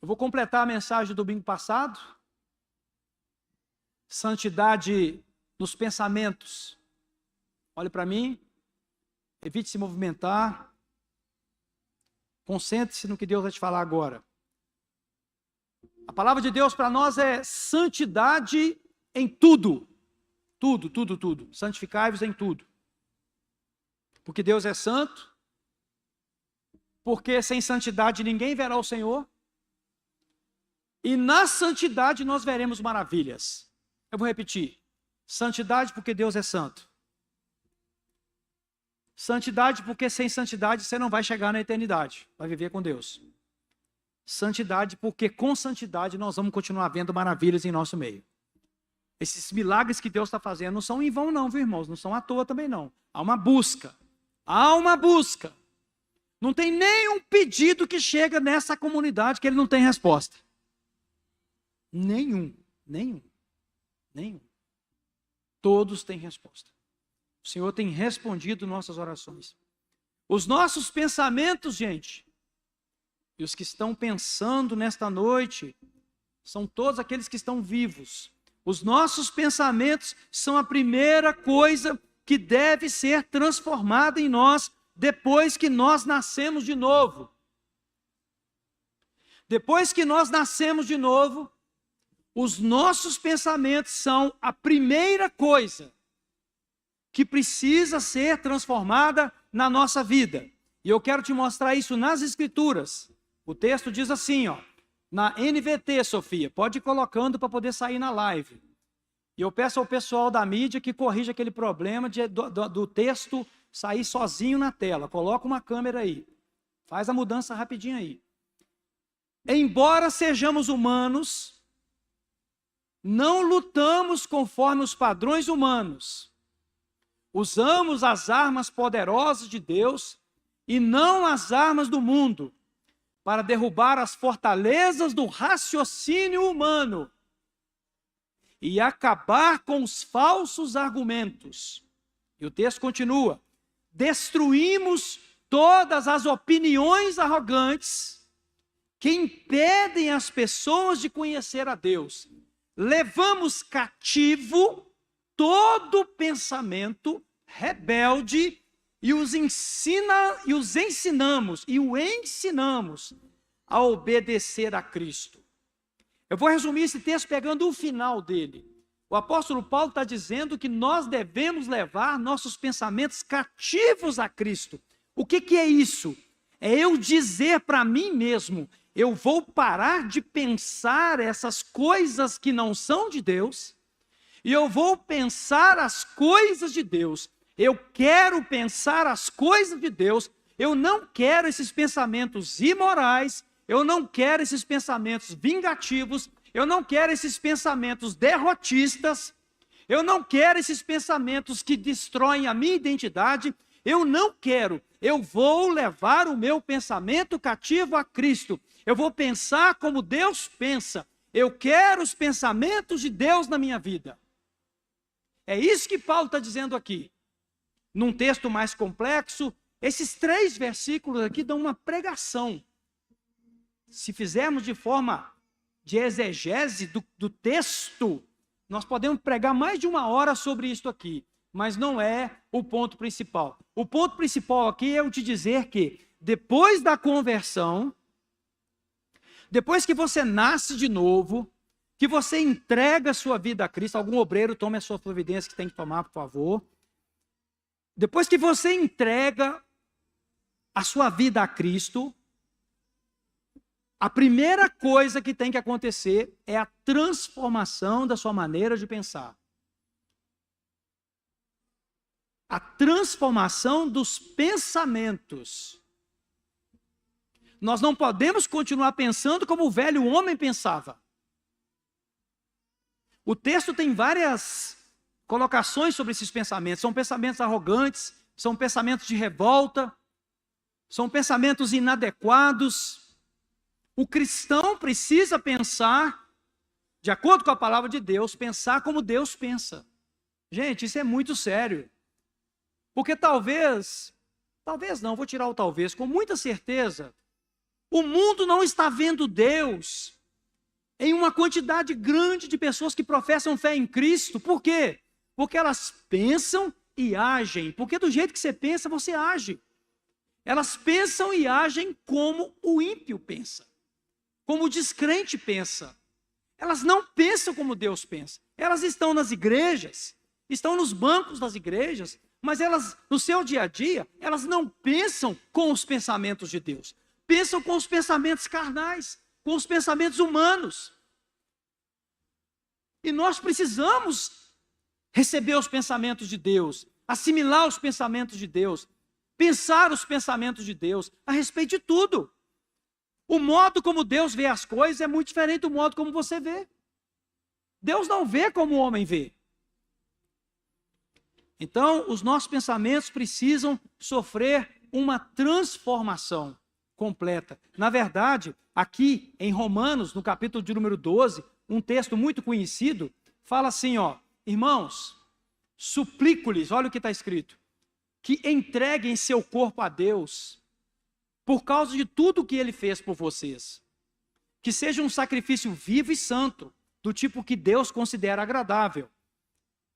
Eu vou completar a mensagem do domingo passado. Santidade nos pensamentos. Olhe para mim. Evite se movimentar. Concentre-se no que Deus vai te falar agora. A palavra de Deus para nós é santidade em tudo. Tudo, tudo, tudo. Santificai-vos em tudo. Porque Deus é santo. Porque sem santidade ninguém verá o Senhor. E na santidade nós veremos maravilhas. Eu vou repetir. Santidade porque Deus é santo. Santidade porque sem santidade você não vai chegar na eternidade. Vai viver com Deus. Santidade porque com santidade nós vamos continuar vendo maravilhas em nosso meio. Esses milagres que Deus está fazendo não são em vão não, viu, irmãos? Não são à toa também não. Há uma busca. Há uma busca. Não tem nenhum pedido que chega nessa comunidade que ele não tem resposta. Nenhum. Todos têm resposta. O Senhor tem respondido nossas orações. Os nossos pensamentos, gente, e os que estão pensando nesta noite, são todos aqueles que estão vivos. Os nossos pensamentos são a primeira coisa que deve ser transformada em nós depois que nós nascemos de novo. Depois que nós nascemos de novo, os nossos pensamentos são a primeira coisa que precisa ser transformada na nossa vida. E eu quero te mostrar isso nas Escrituras. O texto diz assim, ó, na NVT, Sofia, pode ir colocando para poder sair na live. E eu peço ao pessoal da mídia que corrija aquele problema do texto sair sozinho na tela. Coloca uma câmera aí. Faz a mudança rapidinho aí. Embora sejamos humanos, não lutamos conforme os padrões humanos. Usamos as armas poderosas de Deus e não as armas do mundo para derrubar as fortalezas do raciocínio humano e acabar com os falsos argumentos. E o texto continua. Destruímos todas as opiniões arrogantes que impedem as pessoas de conhecer a Deus. Levamos cativo todo pensamento rebelde e o ensinamos a obedecer a Cristo. Eu vou resumir esse texto pegando o final dele. O apóstolo Paulo está dizendo que nós devemos levar nossos pensamentos cativos a Cristo. O que é isso? É eu dizer para mim mesmo, eu vou parar de pensar essas coisas que não são de Deus, e eu vou pensar as coisas de Deus. Eu quero pensar as coisas de Deus. Eu não quero esses pensamentos imorais, eu não quero esses pensamentos vingativos, eu não quero esses pensamentos derrotistas, eu não quero esses pensamentos que destroem a minha identidade, eu não quero. Eu vou levar o meu pensamento cativo a Cristo. Eu vou pensar como Deus pensa. Eu quero os pensamentos de Deus na minha vida. É isso que Paulo está dizendo aqui. Num texto mais complexo, esses 3 versículos aqui dão uma pregação. Se fizermos de forma de exegese do texto, nós podemos pregar mais de 1 hora sobre isso aqui. Mas não é o ponto principal. O ponto principal aqui é eu te dizer que depois da conversão, depois que você nasce de novo, que você entrega a sua vida a Cristo, algum obreiro tome a sua providência que tem que tomar, por favor. Depois que você entrega a sua vida a Cristo, a primeira coisa que tem que acontecer é a transformação da sua maneira de pensar. A transformação dos pensamentos. Nós não podemos continuar pensando como o velho homem pensava. O texto tem várias colocações sobre esses pensamentos. São pensamentos arrogantes, são pensamentos de revolta, são pensamentos inadequados. O cristão precisa pensar, de acordo com a palavra de Deus, pensar como Deus pensa. Gente, isso é muito sério. Porque talvez não, vou tirar o talvez, com muita certeza, O mundo não está vendo Deus em uma quantidade grande de pessoas que professam fé em Cristo. Por quê? Porque elas pensam e agem. Porque do jeito que você pensa, você age. Elas pensam e agem como o ímpio pensa, como o descrente pensa. Elas não pensam como Deus pensa. Elas estão nas igrejas, estão nos bancos das igrejas, mas elas, no seu dia a dia, elas não pensam com os pensamentos de Deus. Pensam com os pensamentos carnais, com os pensamentos humanos. E nós precisamos receber os pensamentos de Deus, assimilar os pensamentos de Deus, pensar os pensamentos de Deus a respeito de tudo. O modo como Deus vê as coisas é muito diferente do modo como você vê. Deus não vê como o homem vê. Então, os nossos pensamentos precisam sofrer uma transformação completa. Na verdade, aqui em Romanos, no capítulo de número 12, um texto muito conhecido, fala assim, ó, irmãos, suplico-lhes, olha o que está escrito, que entreguem seu corpo a Deus, por causa de tudo que Ele fez por vocês. Que seja um sacrifício vivo e santo, do tipo que Deus considera agradável.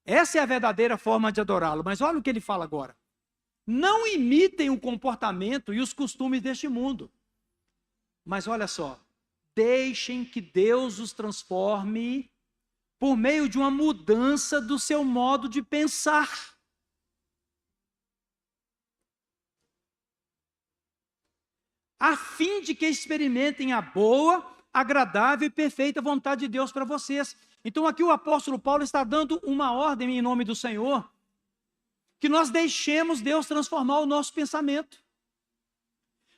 Essa é a verdadeira forma de adorá-lo. Mas olha o que ele fala agora. Não imitem o comportamento e os costumes deste mundo. Mas olha só, deixem que Deus os transforme por meio de uma mudança do seu modo de pensar. A fim de que experimentem a boa, agradável e perfeita vontade de Deus para vocês. Então aqui o apóstolo Paulo está dando uma ordem em nome do Senhor, que nós deixemos Deus transformar o nosso pensamento,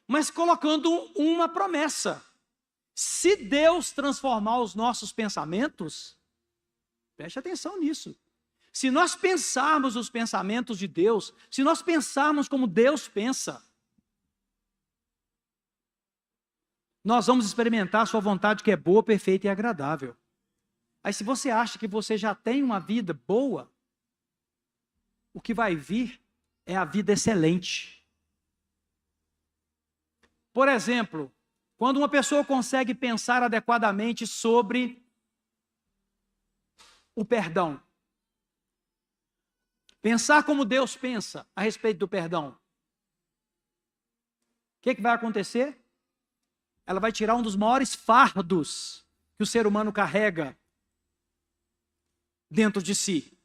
mas colocando uma promessa. Se Deus transformar os nossos pensamentos, preste atenção nisso. Se nós pensarmos os pensamentos de Deus, se nós pensarmos como Deus pensa, nós vamos experimentar a sua vontade que é boa, perfeita e agradável. Aí se você acha que você já tem uma vida boa, o que vai vir é a vida excelente. Por exemplo, quando uma pessoa consegue pensar adequadamente sobre o perdão, pensar como Deus pensa a respeito do perdão, o que vai acontecer? Ela vai tirar um dos maiores fardos que o ser humano carrega dentro de si,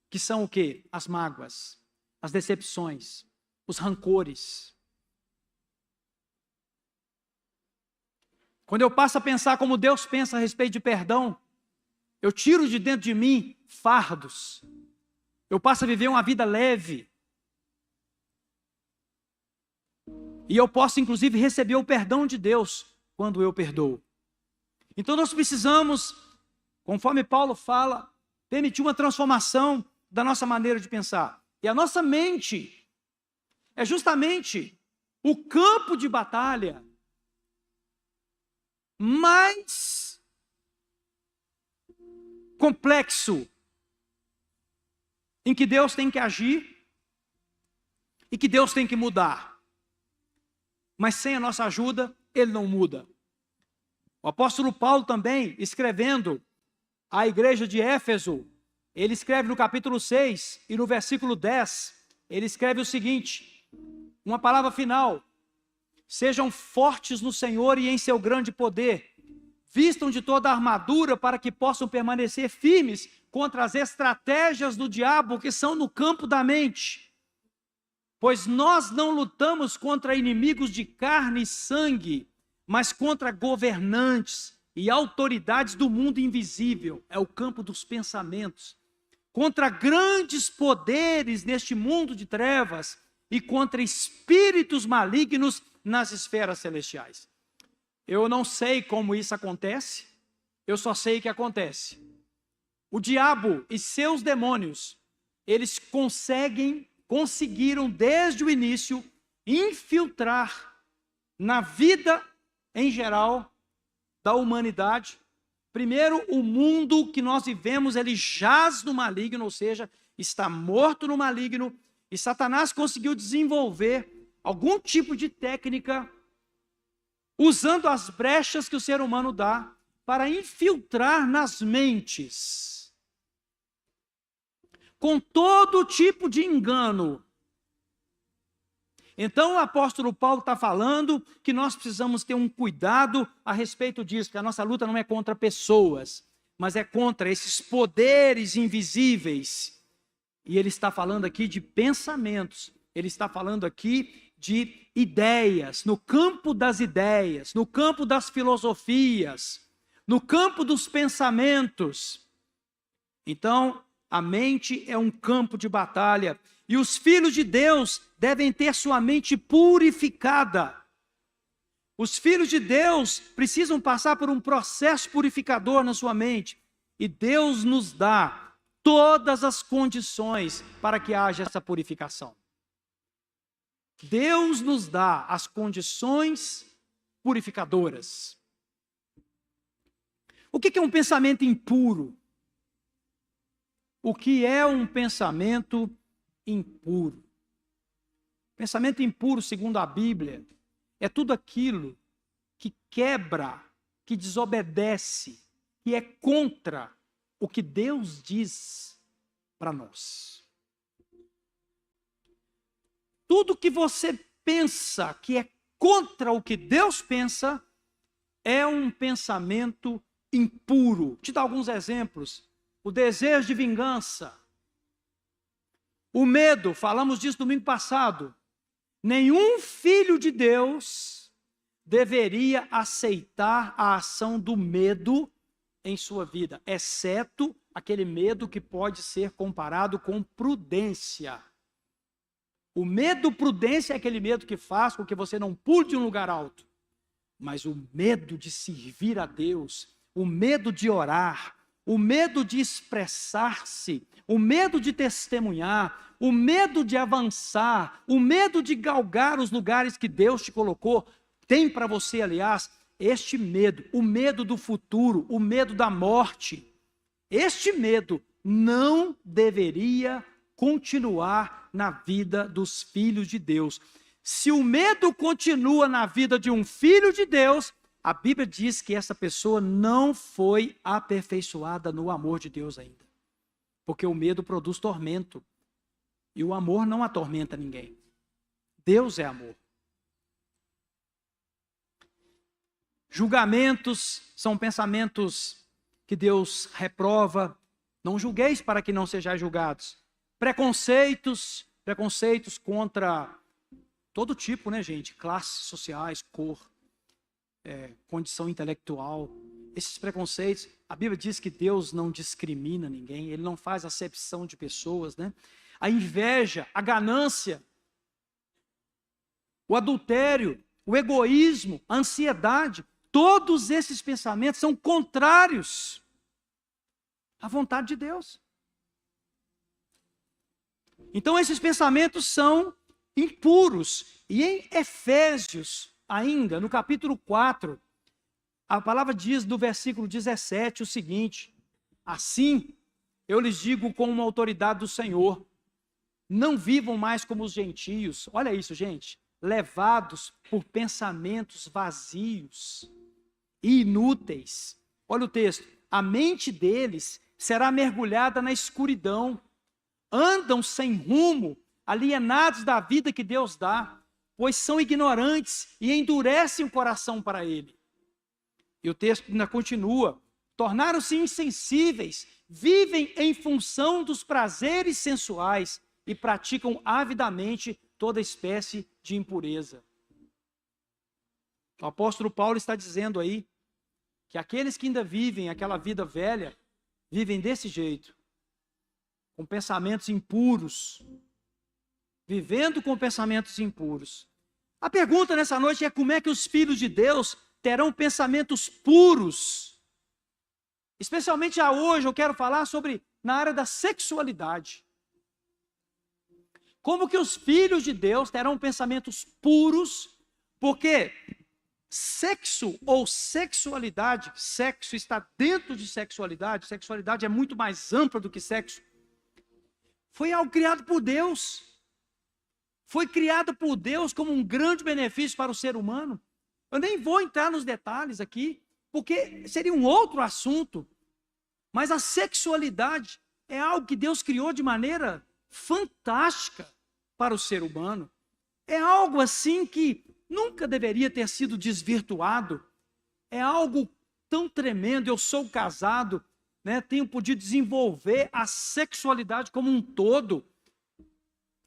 que são o quê? As mágoas, as decepções, os rancores. Quando eu passo a pensar como Deus pensa a respeito de perdão, eu tiro de dentro de mim fardos. Eu passo a viver uma vida leve. E eu posso, inclusive, receber o perdão de Deus quando eu perdoo. Então nós precisamos, conforme Paulo fala, permitir uma transformação da nossa maneira de pensar. E a nossa mente é justamente o campo de batalha mais complexo em que Deus tem que agir e que Deus tem que mudar. Mas sem a nossa ajuda, Ele não muda. O apóstolo Paulo também, escrevendo à igreja de Éfeso, ele escreve no capítulo 6 e no versículo 10, ele escreve o seguinte, uma palavra final: sejam fortes no Senhor e em seu grande poder, vistam de toda a armadura para que possam permanecer firmes contra as estratégias do diabo que são no campo da mente. Pois nós não lutamos contra inimigos de carne e sangue, mas contra governantes e autoridades do mundo invisível, é o campo dos pensamentos, contra grandes poderes neste mundo de trevas e contra espíritos malignos nas esferas celestiais. Eu não sei como isso acontece, eu só sei que acontece. O diabo e seus demônios, eles conseguiram desde o início infiltrar na vida em geral da humanidade. Primeiro, o mundo que nós vivemos, ele jaz no maligno, ou seja, está morto no maligno, e Satanás conseguiu desenvolver algum tipo de técnica usando as brechas que o ser humano dá para infiltrar nas mentes, com todo tipo de engano. Então o apóstolo Paulo está falando que nós precisamos ter um cuidado a respeito disso, que a nossa luta não é contra pessoas, mas é contra esses poderes invisíveis. E ele está falando aqui de pensamentos, ele está falando aqui de ideias, no campo das ideias, no campo das filosofias, no campo dos pensamentos. Então, a mente é um campo de batalha, e os filhos de Deus devem ter sua mente purificada. Os filhos de Deus precisam passar por um processo purificador na sua mente, e Deus nos dá todas as condições para que haja essa purificação. Deus nos dá as condições purificadoras. O que é um pensamento impuro? O que é um pensamento impuro? Pensamento impuro, segundo a Bíblia, é tudo aquilo que quebra, que desobedece, que é contra o que Deus diz para nós. Tudo que você pensa que é contra o que Deus pensa, é um pensamento impuro. Vou te dar alguns exemplos. O desejo de vingança. O medo, falamos disso domingo passado. Nenhum filho de Deus deveria aceitar a ação do medo em sua vida, exceto aquele medo que pode ser comparado com prudência. O medo prudência é aquele medo que faz com que você não pule de um lugar alto. Mas o medo de servir a Deus, o medo de orar, o medo de expressar-se, o medo de testemunhar, o medo de avançar, o medo de galgar os lugares que Deus te colocou, tem para você, aliás, este medo, o medo do futuro, o medo da morte. Este medo não deveria continuar na vida dos filhos de Deus. Se o medo continua na vida de um filho de Deus, a Bíblia diz que essa pessoa não foi aperfeiçoada no amor de Deus ainda. Porque o medo produz tormento. E o amor não atormenta ninguém. Deus é amor. Julgamentos são pensamentos que Deus reprova. Não julgueis para que não sejais julgados. Preconceitos contra todo tipo, né, gente? Classes sociais, cor, condição intelectual. Esses preconceitos, a Bíblia diz que Deus não discrimina ninguém, Ele não faz acepção de pessoas, né? A inveja, a ganância, o adultério, o egoísmo, a ansiedade, todos esses pensamentos são contrários à vontade de Deus. Então esses pensamentos são impuros. E em Efésios, ainda, no capítulo 4, a palavra diz no versículo 17 o seguinte: assim, eu lhes digo com uma autoridade do Senhor, não vivam mais como os gentios. Olha isso, gente. Levados por pensamentos vazios e inúteis. Olha o texto. A mente deles será mergulhada na escuridão. Andam sem rumo, alienados da vida que Deus dá, pois são ignorantes e endurecem o coração para Ele. E o texto ainda continua. Tornaram-se insensíveis, vivem em função dos prazeres sensuais e praticam avidamente toda espécie de impureza. O apóstolo Paulo está dizendo aí que aqueles que ainda vivem aquela vida velha, vivem desse jeito, com pensamentos impuros, vivendo com pensamentos impuros. A pergunta nessa noite é como é que os filhos de Deus terão pensamentos puros? Especialmente hoje eu quero falar sobre na área da sexualidade. Como que os filhos de Deus terão pensamentos puros? Porque sexo ou sexualidade, sexo está dentro de sexualidade, sexualidade é muito mais ampla do que sexo. Foi algo criado por Deus. Foi criado por Deus como um grande benefício para o ser humano. Eu nem vou entrar nos detalhes aqui, porque seria um outro assunto. Mas a sexualidade é algo que Deus criou de maneira fantástica para o ser humano. É algo assim que nunca deveria ter sido desvirtuado. É algo tão tremendo. Eu sou casado, né, tenho podido desenvolver a sexualidade como um todo,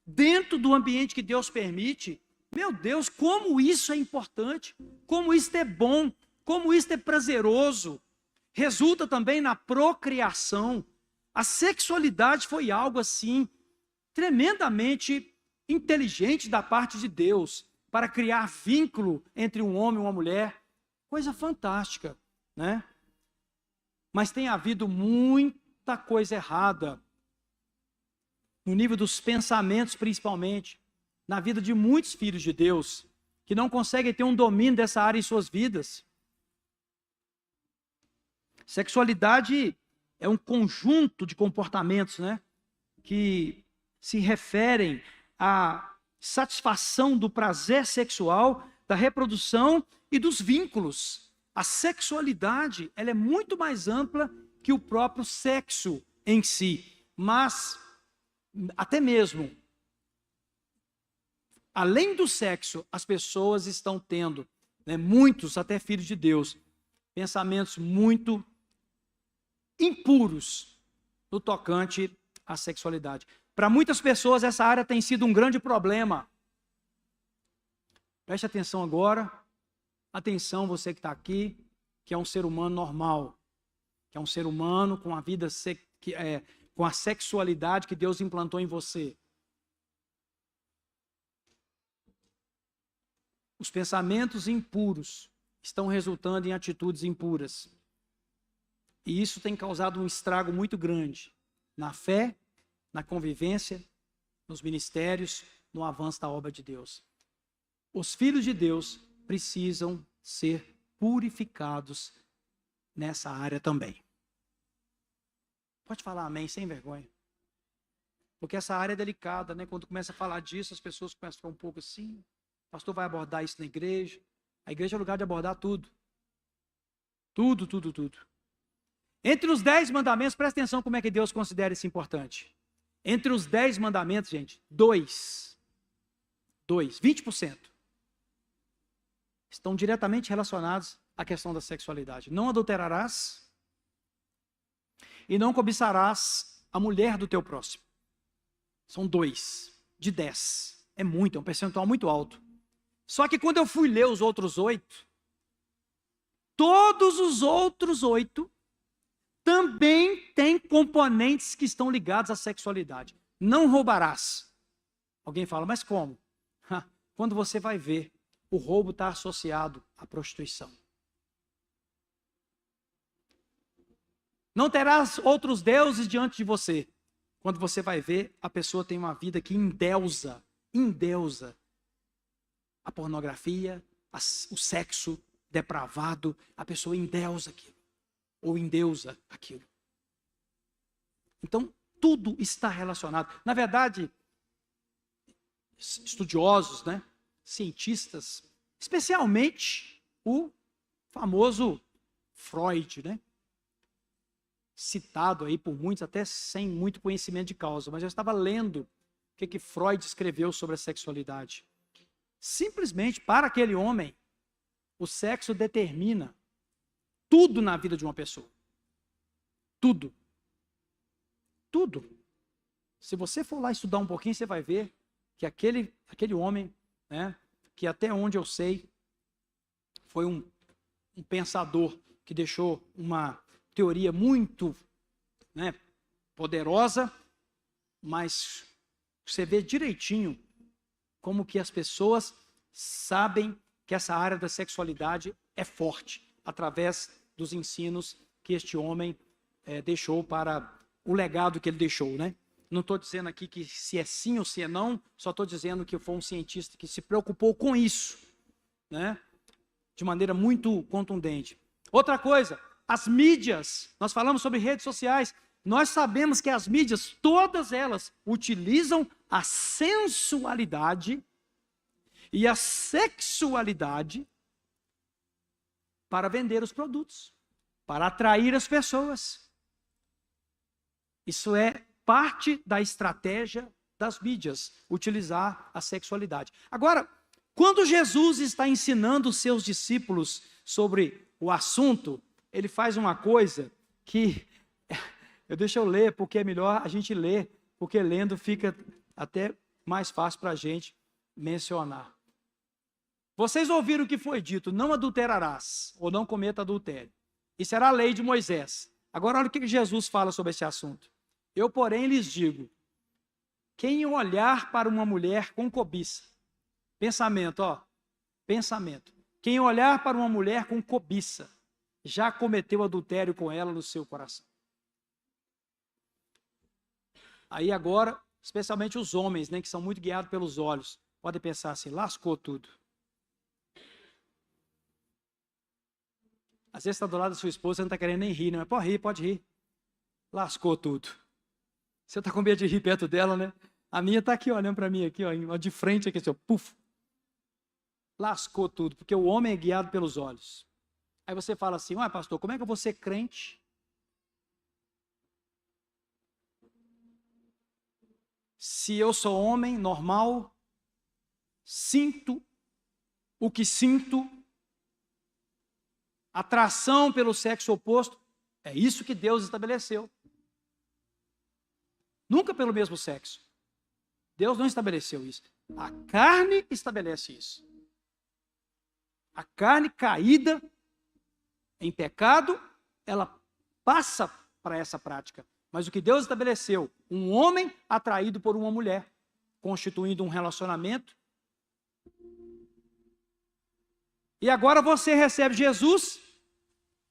dentro do ambiente que Deus permite. Meu Deus, como isso é importante, como isso é bom, como isso é prazeroso. Resulta também na procriação. A sexualidade foi algo assim, tremendamente inteligente da parte de Deus, para criar vínculo entre um homem e uma mulher. Coisa fantástica, né? Mas tem havido muita coisa errada, no nível dos pensamentos principalmente, na vida de muitos filhos de Deus, que não conseguem ter um domínio dessa área em suas vidas. Sexualidade é um conjunto de comportamentos, né, que se referem à satisfação do prazer sexual, da reprodução e dos vínculos. A sexualidade, ela é muito mais ampla que o próprio sexo em si, mas até mesmo além do sexo, as pessoas estão tendo, né, muitos, até filhos de Deus, pensamentos muito impuros no tocante à sexualidade. Para muitas pessoas, essa área tem sido um grande problema. Preste atenção agora. Atenção, você que está aqui, que é um ser humano normal, que é um ser humano com a vida, com a sexualidade que Deus implantou em você. Os pensamentos impuros estão resultando em atitudes impuras. E isso tem causado um estrago muito grande na fé, na convivência, nos ministérios, no avanço da obra de Deus. Os filhos de Deus precisam ser purificados nessa área também. Pode falar amém, sem vergonha. Porque essa área é delicada, né? Quando começa a falar disso, as pessoas começam a ficar um pouco assim. O pastor vai abordar isso na igreja. A igreja é o lugar de abordar tudo. Tudo, tudo, tudo. Entre os 10 mandamentos, presta atenção como é que Deus considera isso importante. Entre os 10 mandamentos, gente, 20%, estão diretamente relacionados à questão da sexualidade. Não adulterarás e não cobiçarás a mulher do teu próximo. São 2 de 10. É muito, é um percentual muito alto. Só que quando eu fui ler os outros 8, todos os outros 8 também têm componentes que estão ligados à sexualidade. Não roubarás. Alguém fala, mas como? Quando você vai ver, o roubo está associado à prostituição. Não terás outros deuses diante de você. Quando você vai ver, a pessoa tem uma vida que endeusa a pornografia, o sexo depravado, a pessoa endeusa aquilo, ou endeusa aquilo. Então, tudo está relacionado. Na verdade, estudiosos, né, cientistas, especialmente o famoso Freud, né, citado aí por muitos, até sem muito conhecimento de causa, mas eu estava lendo o que Freud escreveu sobre a sexualidade. Simplesmente, para aquele homem, o sexo determina tudo na vida de uma pessoa. Tudo. Tudo. Se você for lá estudar um pouquinho, você vai ver que aquele homem, né, que até onde eu sei, foi um pensador que deixou uma teoria muito, né, poderosa, mas você vê direitinho como que as pessoas sabem que essa área da sexualidade é forte, através dos ensinos que este homem deixou para o legado que ele deixou, né? Não estou dizendo aqui que se é sim ou se é não, só estou dizendo que foi um cientista que se preocupou com isso, né? De maneira muito contundente. Outra coisa, as mídias, nós falamos sobre redes sociais, nós sabemos que as mídias, todas elas, utilizam a sensualidade e a sexualidade para vender os produtos, para atrair as pessoas. Isso é parte da estratégia das mídias, utilizar a sexualidade. Agora, quando Jesus está ensinando os seus discípulos sobre o assunto, ele faz uma coisa que, deixa eu ler, porque é melhor a gente ler, porque lendo fica até mais fácil para a gente mencionar. Vocês ouviram o que foi dito, não adulterarás, ou não cometa adultério. Isso era a lei de Moisés. Agora olha o que Jesus fala sobre esse assunto. Eu, porém, lhes digo, quem olhar para uma mulher com cobiça, pensamento. Quem olhar para uma mulher com cobiça, já cometeu adultério com ela no seu coração. Aí agora, especialmente os homens, né, que são muito guiados pelos olhos, podem pensar assim, lascou tudo. Às vezes está do lado da sua esposa, você não está querendo nem rir, né? Pode rir. Lascou tudo. Você está com medo de rir perto dela, né? A minha está aqui olhando para mim, aqui, ó, de frente, aqui, assim, ó, puf. Lascou tudo, porque o homem é guiado pelos olhos. Aí você fala assim, ué, pastor, como é que eu vou ser crente? Se eu sou homem, normal, sinto o que sinto, atração pelo sexo oposto, é isso que Deus estabeleceu. Nunca pelo mesmo sexo. Deus não estabeleceu isso. A carne estabelece isso. A carne caída em pecado, ela passa para essa prática. Mas o que Deus estabeleceu, um homem atraído por uma mulher, constituindo um relacionamento. E agora você recebe Jesus,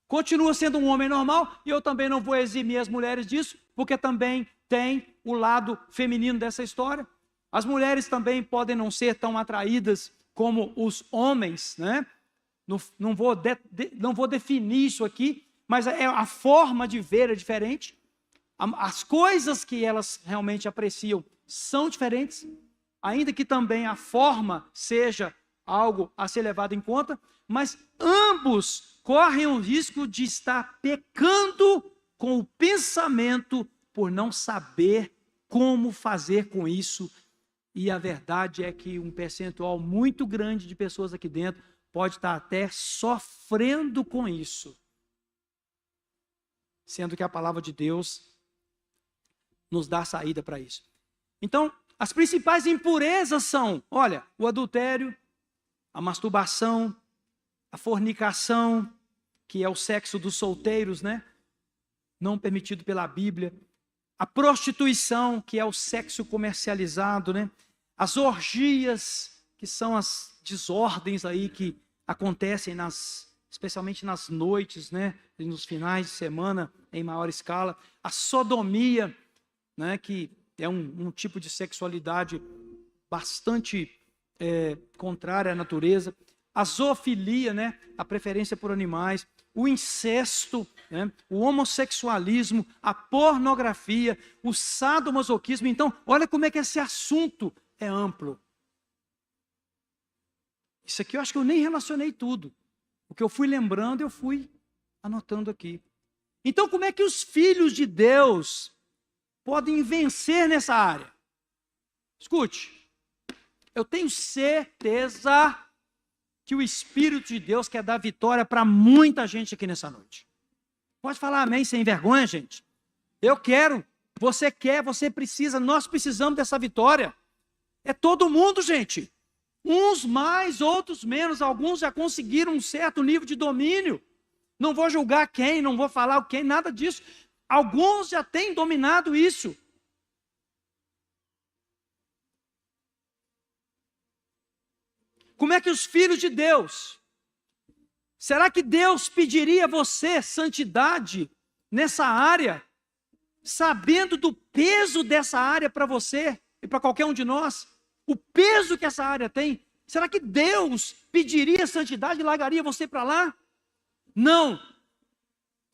continua sendo um homem normal, e eu também não vou eximir as mulheres disso, porque também tem o lado feminino dessa história. As mulheres também podem não ser tão atraídas como os homens, né? Não vou definir isso aqui, mas a forma de ver é diferente. As coisas que elas realmente apreciam são diferentes, ainda que também a forma seja algo a ser levado em conta, mas ambos correm o risco de estar pecando com o pensamento por não saber como fazer com isso. E a verdade é que um percentual muito grande de pessoas aqui dentro pode estar até sofrendo com isso, sendo que a palavra de Deus nos dá saída para isso. Então, as principais impurezas são, olha, o adultério, a masturbação, a fornicação, que é o sexo dos solteiros, né? Não permitido pela Bíblia. A prostituição, que é o sexo comercializado, né? As orgias, que são as desordens aí que acontecem especialmente nas noites, né? E nos finais de semana, em maior escala. A sodomia, né? Que é um tipo de sexualidade bastante contrária à natureza. A zoofilia, né? A preferência por animais. O incesto, né? O homossexualismo, a pornografia, o sadomasoquismo. Então, olha como é que esse assunto é amplo. Isso aqui eu acho que eu nem relacionei tudo. O que eu fui lembrando, eu fui anotando aqui. Então, como é que os filhos de Deus podem vencer nessa área? Escute, eu tenho certeza que o Espírito de Deus quer dar vitória para muita gente aqui nessa noite. Pode falar amém sem vergonha, gente? Eu quero, você quer, você precisa, nós precisamos dessa vitória. É todo mundo, gente. Uns mais, outros menos. Alguns já conseguiram um certo nível de domínio. Não vou julgar quem, não vou falar o quem, nada disso. Alguns já têm dominado isso. Como é que os filhos de Deus, será que Deus pediria a você santidade nessa área, sabendo do peso dessa área para você e para qualquer um de nós? O peso que essa área tem, será que Deus pediria santidade e largaria você para lá? Não.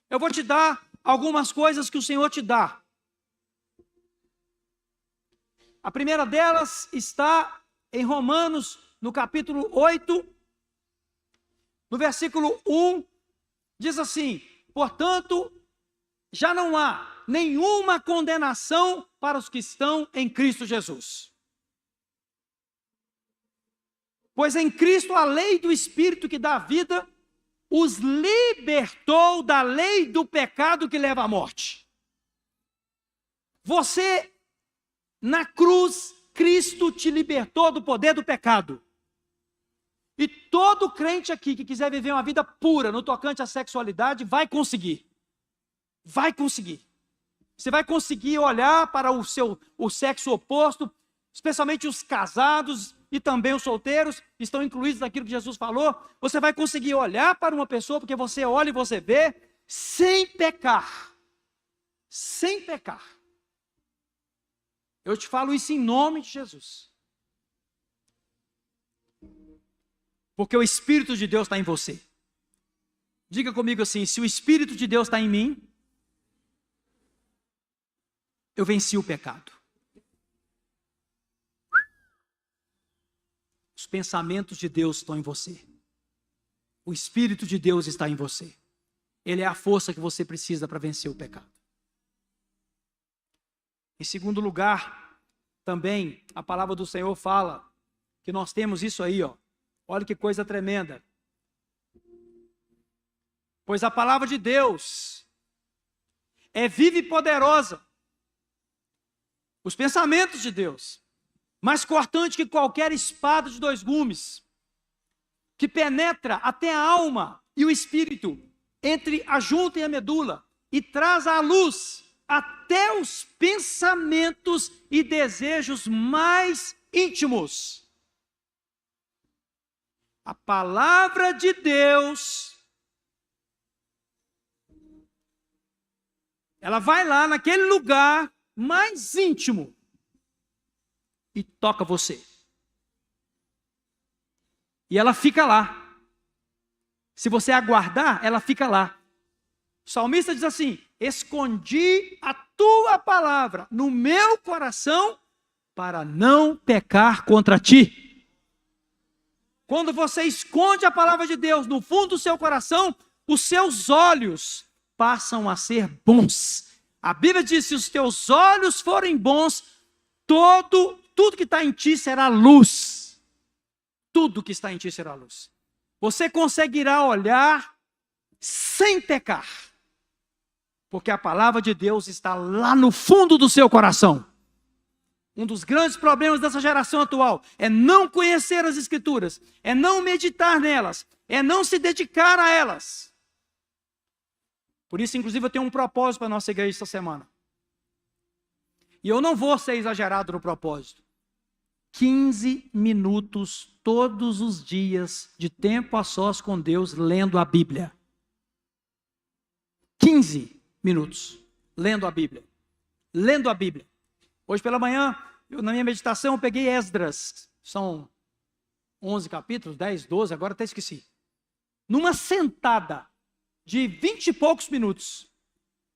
Eu vou te dar algumas coisas que o Senhor te dá. A primeira delas está em Romanos, no capítulo 8, no versículo 1, Diz assim: portanto, já não há nenhuma condenação para os que estão em Cristo Jesus. Pois em Cristo a lei do Espírito que dá vida os libertou da lei do pecado que leva à morte. Você, na cruz, Cristo te libertou do poder do pecado. E todo crente aqui que quiser viver uma vida pura no tocante à sexualidade, vai conseguir. Vai conseguir. Você vai conseguir olhar para o sexo oposto, especialmente os casados e também os solteiros, estão incluídos naquilo que Jesus falou. Você vai conseguir olhar para uma pessoa, porque você olha e você vê, sem pecar. Sem pecar. Eu te falo isso em nome de Jesus. Porque o Espírito de Deus está em você. Diga comigo assim: se o Espírito de Deus está em mim, eu venci o pecado. Os pensamentos de Deus estão em você. O Espírito de Deus está em você. Ele é a força que você precisa para vencer o pecado. Em segundo lugar, também a palavra do Senhor fala que nós temos isso aí, ó. Olha que coisa tremenda. Pois a palavra de Deus é viva e poderosa. Os pensamentos de Deus, mais cortante que qualquer espada de 2 gumes, que penetra até a alma e o espírito, entre a junta e a medula, e traz à luz até os pensamentos e desejos mais íntimos. A palavra de Deus, ela vai lá naquele lugar mais íntimo e toca você. E ela fica lá. Se você aguardar, ela fica lá. O salmista diz assim: escondi a tua palavra no meu coração para não pecar contra ti. Quando você esconde a palavra de Deus no fundo do seu coração, os seus olhos passam a ser bons. A Bíblia diz: se os teus olhos forem bons, tudo que está em ti será luz. Tudo que está em ti será luz. Você conseguirá olhar sem pecar, porque a palavra de Deus está lá no fundo do seu coração. Um dos grandes problemas dessa geração atual é não conhecer as Escrituras, é não meditar nelas, é não se dedicar a elas. Por isso, inclusive, eu tenho um propósito para a nossa igreja esta semana. E eu não vou ser exagerado no propósito. 15 minutos todos os dias de tempo a sós com Deus, lendo a Bíblia. 15 minutos lendo a Bíblia. Lendo a Bíblia. Hoje pela manhã, na minha meditação, eu peguei Esdras. São 11 capítulos, 10, 12, agora até esqueci. Numa sentada de 20 e poucos minutos,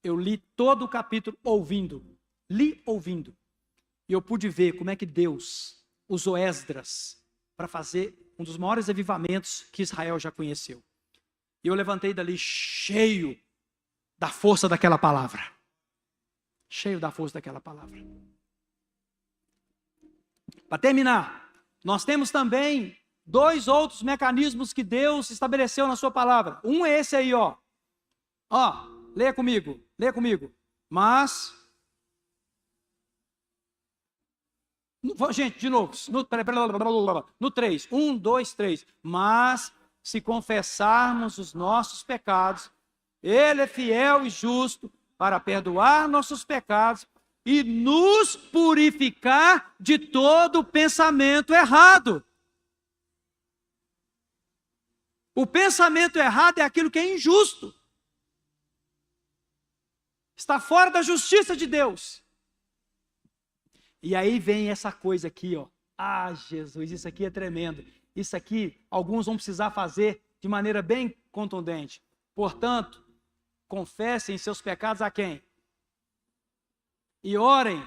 eu li todo o capítulo ouvindo. Li ouvindo. E eu pude ver como é que Deus usou Esdras para fazer um dos maiores avivamentos que Israel já conheceu. E eu levantei dali cheio da força daquela palavra. Cheio da força daquela palavra. Para terminar, nós temos também 2 outros mecanismos que Deus estabeleceu na sua palavra. Um é esse aí, ó. Ó, leia comigo, leia comigo. Mas, gente, de novo, no 3, 1, 2, 3. Mas, se confessarmos os nossos pecados, Ele é fiel e justo para perdoar nossos pecados e nos purificar de todo pensamento errado. O pensamento errado é aquilo que é injusto. Está fora da justiça de Deus. E aí vem essa coisa aqui, ó. Ah, Jesus, isso aqui é tremendo. Isso aqui, alguns vão precisar fazer de maneira bem contundente. Portanto, confessem seus pecados a quem? E orem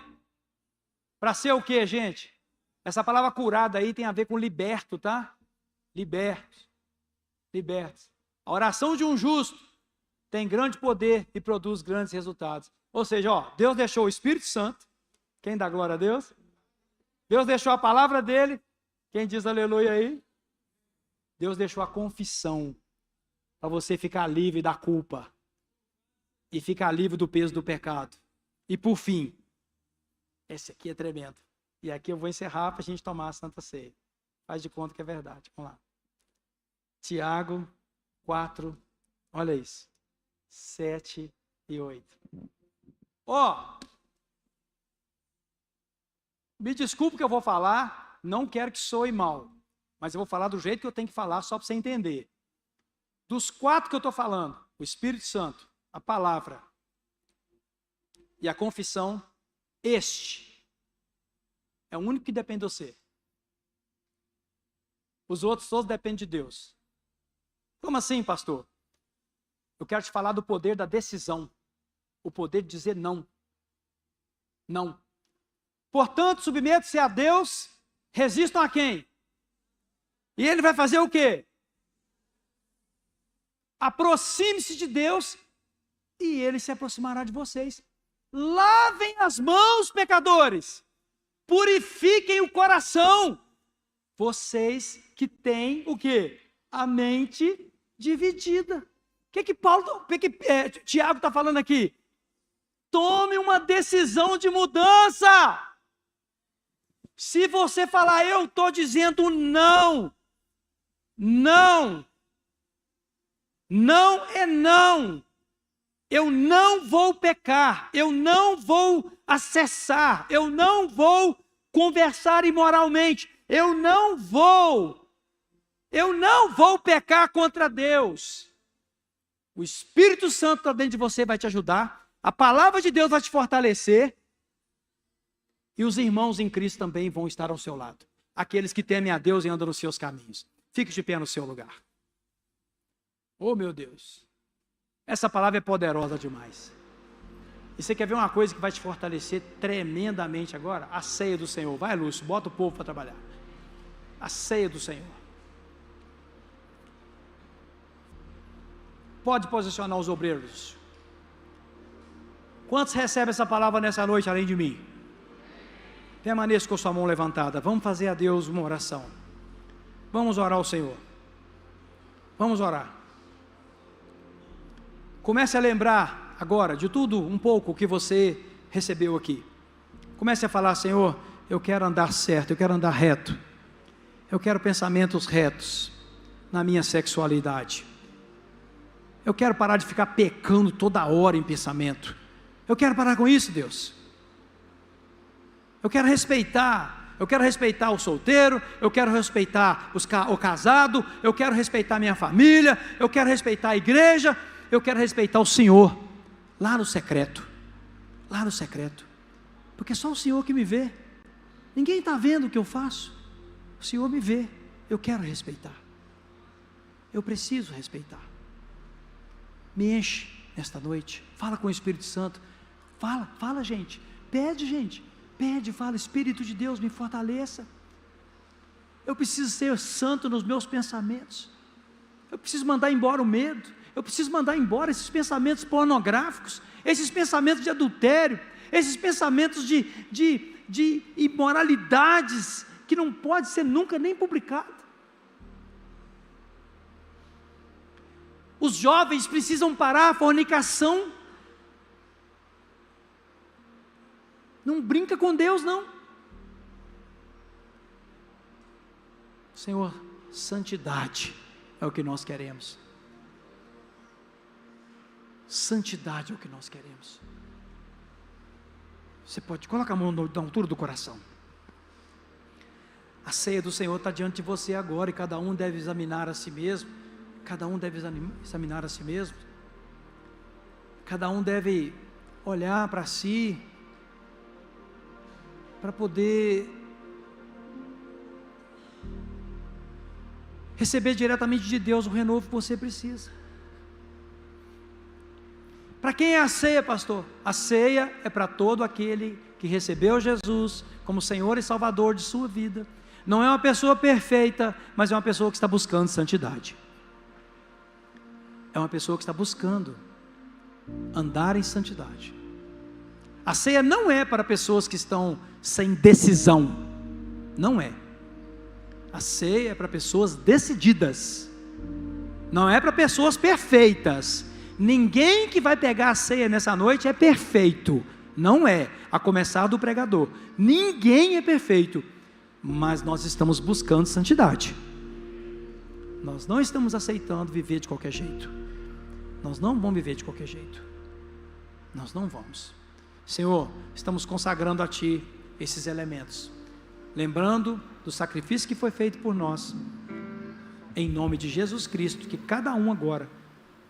para ser o quê, gente? Essa palavra curada aí tem a ver com liberto, tá? Libertos. Libertos. A oração de um justo tem grande poder e produz grandes resultados. Ou seja, Deus deixou o Espírito Santo. Quem dá glória a Deus? Deus deixou a palavra dele. Quem diz aleluia aí? Deus deixou a confissão para você ficar livre da culpa e ficar livre do peso do pecado. E por fim, esse aqui é tremendo. E aqui eu vou encerrar para a gente tomar a Santa Ceia. Faz de conta que é verdade. Vamos lá. Tiago 4, olha isso. 7 e 8. Me desculpe que eu vou falar, não quero que soe mal, mas eu vou falar do jeito que eu tenho que falar, só para você entender. Dos 4 que eu estou falando, o Espírito Santo, a palavra e a confissão, este é o único que depende de você. Os outros todos dependem de Deus. Como assim, pastor? Eu quero te falar do poder da decisão. O poder de dizer não. Não. Portanto, submetam-se a Deus, resistam a quem? E ele vai fazer o quê? Aproxime-se de Deus e ele se aproximará de vocês. Lavem as mãos, pecadores. Purifiquem o coração. Vocês que têm o quê? A mente dividida. O que Tiago está falando aqui? Tome uma decisão de mudança. Se você falar, eu estou dizendo não. Não. Não é não. Eu não vou pecar. Eu não vou acessar. Eu não vou conversar imoralmente. Eu não vou pecar contra Deus. O Espírito Santo está dentro de você, vai te ajudar. A palavra de Deus vai te fortalecer. E os irmãos em Cristo também vão estar ao seu lado. Aqueles que temem a Deus e andam nos seus caminhos. Fique de pé no seu lugar. Oh, meu Deus. Essa palavra é poderosa demais. E você quer ver uma coisa que vai te fortalecer tremendamente agora? A ceia do Senhor. Vai, Lúcio, bota o povo para trabalhar. A ceia do Senhor. Pode posicionar os obreiros. Quantos recebem essa palavra nessa noite, além de mim? Permaneça com sua mão levantada. Vamos fazer a Deus uma oração. Vamos orar ao Senhor. Vamos orar. Comece a lembrar agora de tudo um pouco que você recebeu aqui. Comece a falar, Senhor, eu quero andar certo, eu quero andar reto. Eu quero pensamentos retos na minha sexualidade. Eu quero parar de ficar pecando toda hora em pensamento. Eu quero parar com isso, Deus. Eu quero respeitar o solteiro, eu quero respeitar o casado, eu quero respeitar a minha família, eu quero respeitar a igreja, eu quero respeitar o Senhor, lá no secreto, porque só o Senhor que me vê, ninguém está vendo o que eu faço, o Senhor me vê, eu quero respeitar, eu preciso respeitar. Me enche nesta noite, fala com o Espírito Santo, fala gente, pede, fala, Espírito de Deus, me fortaleça. Eu preciso ser santo nos meus pensamentos. Eu preciso mandar embora o medo. Eu preciso mandar embora esses pensamentos pornográficos, esses pensamentos de adultério, esses pensamentos de imoralidades que não pode ser nunca nem publicado. Os jovens precisam parar a fornicação. Não brinca com Deus, não. Senhor, santidade é o que nós queremos. Santidade é o que nós queremos. Você pode, coloca a mão na altura do coração. A ceia do Senhor está diante de você agora, e cada um deve examinar a si mesmo. Cada um deve examinar a si mesmo. Cada um deve olhar para si, para poder receber diretamente de Deus o renovo que você precisa. Para quem é a ceia, pastor? A ceia é para todo aquele que recebeu Jesus como Senhor e Salvador de sua vida. Não é uma pessoa perfeita, mas é uma pessoa que está buscando santidade. É uma pessoa que está buscando andar em santidade. A ceia não é para pessoas que estão sem decisão, não é. A ceia é para pessoas decididas, não é para pessoas perfeitas. Ninguém que vai pegar a ceia nessa noite é perfeito, não é, a começar do pregador. Ninguém é perfeito, mas nós estamos buscando santidade. Nós não estamos aceitando viver de qualquer jeito. Nós não vamos viver de qualquer jeito. Nós não vamos. Senhor, estamos consagrando a Ti esses elementos, lembrando do sacrifício que foi feito por nós, em nome de Jesus Cristo, que cada um agora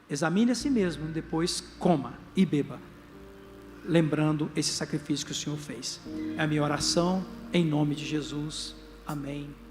examine a si mesmo, depois coma e beba, lembrando esse sacrifício que o Senhor fez. É a minha oração, em nome de Jesus. Amém.